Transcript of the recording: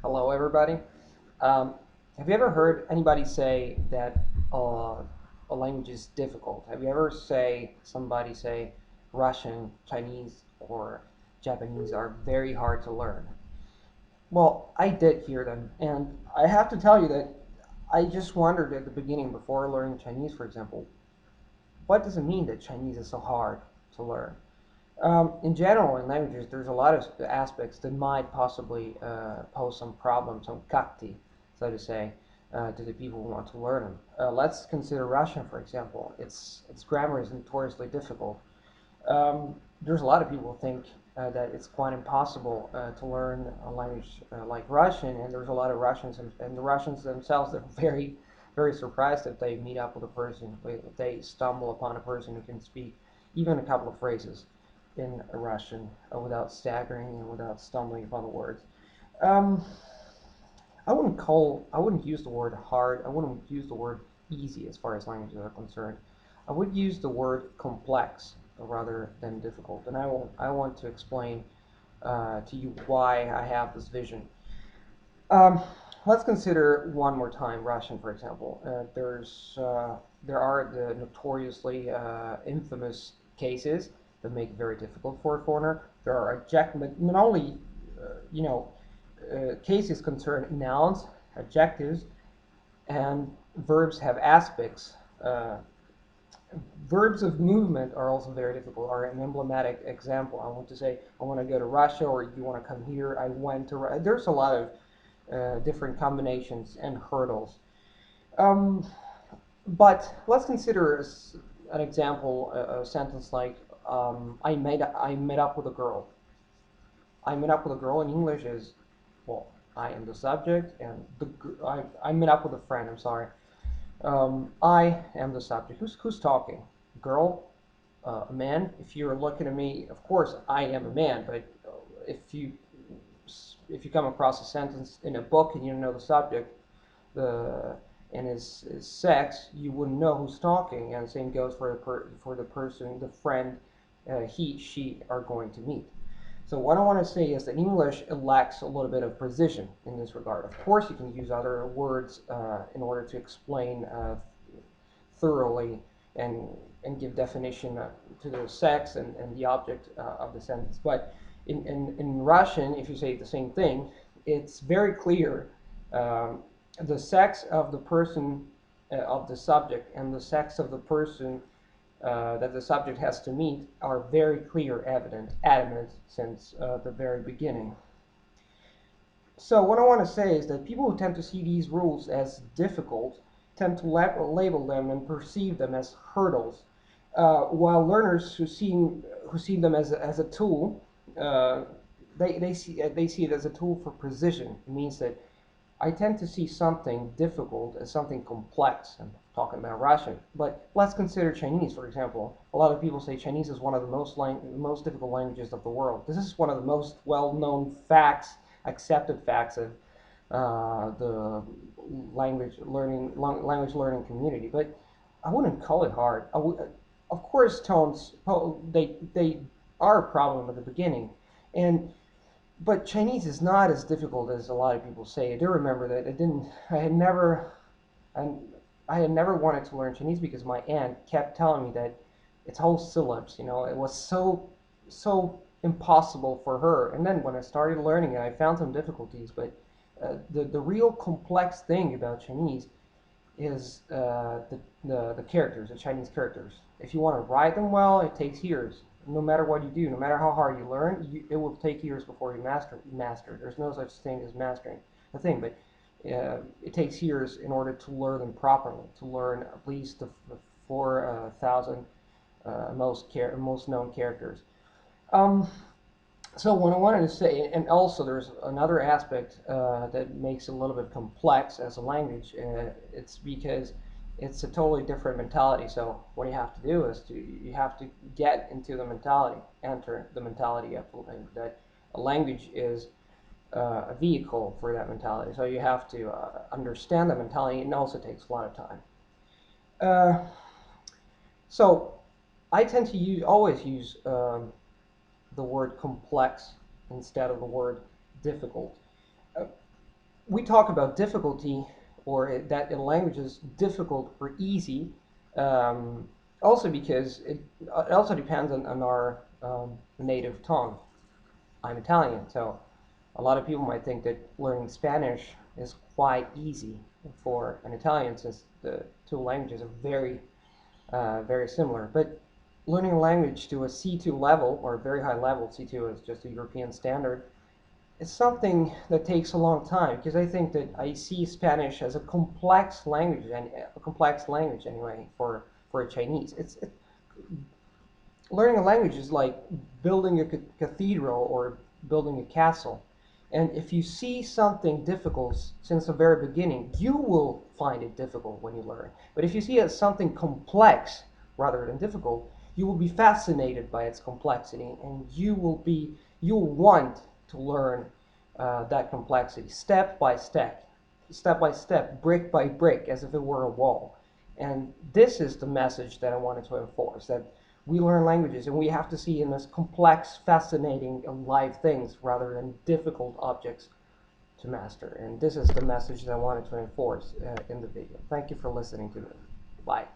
Hello, everybody. Um, have you ever heard anybody say that a language is difficult? Have you ever somebody say Russian, Chinese, or Japanese are very hard to learn? Well, I did hear them, and I have to tell you that I just wondered at the beginning before learning Chinese, for example, what does it mean that Chinese is so hard to learn? In general, in languages, there's a lot of aspects that might possibly pose some problems, some kakti, so to say, to the people who want to learn them. Let's consider Russian, for example. Its grammar is notoriously difficult. There's a lot of people who think that it's quite impossible to learn a language like Russian, and there's a lot of Russians, and the Russians themselves are very, very surprised if they meet up with a person, if they stumble upon a person who can speak even a couple of phrases in Russian without staggering and without stumbling upon the words. Um, I wouldn't use the word hard. I wouldn't use the word easy as far as languages are concerned. I would use the word complex rather than difficult, and I want to explain to you why I have this vision. Um, let's consider one more time Russian, for example. There are the notoriously infamous cases that make it very difficult for a foreigner. There are not only you know cases concern nouns, adjectives, and verbs have aspects. Verbs of movement are also very difficult. Are an emblematic example. I want to say I want to go to Russia, or you want to come here. I went to. There's a lot of different combinations and hurdles. Um, but let's consider an example, a sentence like I met up with a girl. I met up with a girl in English is, well, I am the subject, and I met up with a friend. I'm sorry. I am the subject. Who's talking? Girl, a man. If you're looking at me, of course I am a man. But if you if you come across a sentence in a book and you don't know the subject, the and his sex, you wouldn't know who's talking. And the same goes for for the person, the friend, he, she are going to meet. So what I want to say is that English lacks a little bit of precision in this regard. Of course, you can use other words in order to explain thoroughly and give definition to the sex and the object of the sentence. But in Russian, if you say the same thing, it's very clear. The sex of the person, of the subject, and the sex of the person that the subject has to meet are very clear, adamant since the very beginning. So what I want to say is that people who tend to see these rules as difficult tend to label them and perceive them as hurdles, while learners who see them as a tool, uh, they see it as a tool for precision. It means that I tend to see something difficult as something complex. I'm talking about Russian, but let's consider Chinese, for example. A lot of people say Chinese is one of the most difficult languages of the world. This is one of the most well-known facts, accepted facts of the language learning community. But I wouldn't call it hard. Of course, tones they are a problem at the beginning, and but Chinese is not as difficult as a lot of people say. I do remember that it didn't. I, I had never wanted to learn Chinese because my aunt kept telling me that it's whole syllabus. It was so impossible for her. And then when I started learning it, I found some difficulties. But the real complex thing about Chinese is the characters, the Chinese characters. If you want to write them well, it takes years. No matter what you do, no matter how hard you learn, it will take years before you master. There's no such thing as mastering the thing, but it takes years in order to learn them properly. To learn at least the 4,000 most known characters. Um, so what I wanted to say, and also there's another aspect that makes it a little bit complex as a language. It's because it's a totally different mentality. So what you have to do is you have to get into the mentality, enter the mentality of that a language is a vehicle for that mentality. So you have to understand the mentality, and it also takes a lot of time. Uh, so I tend to always use the word complex instead of the word difficult. Uh, we talk about difficulty, or that a language is difficult or easy, um, also because it also depends on our native tongue. I'm Italian, so a lot of people might think that learning Spanish is quite easy for an Italian, since the two languages are very similar. But learning a language to a C2 level, or a very high level, C2 is just a European standard, it's something that takes a long time, because I think that I see Spanish as a complex language, and a complex language anyway for a Chinese. Learning a language is like building a cathedral or building a castle. And if you see something difficult since the very beginning, you will find it difficult when you learn. But if you see it as something complex rather than difficult, you will be fascinated by its complexity, and you'll want to learn that complexity step by step, brick by brick, as if it were a wall. And this is the message that I wanted to enforce, that we learn languages and we have to see them as complex, fascinating, alive things rather than difficult objects to master. And this is the message that I wanted to enforce in the video. Thank you for listening to me. Bye.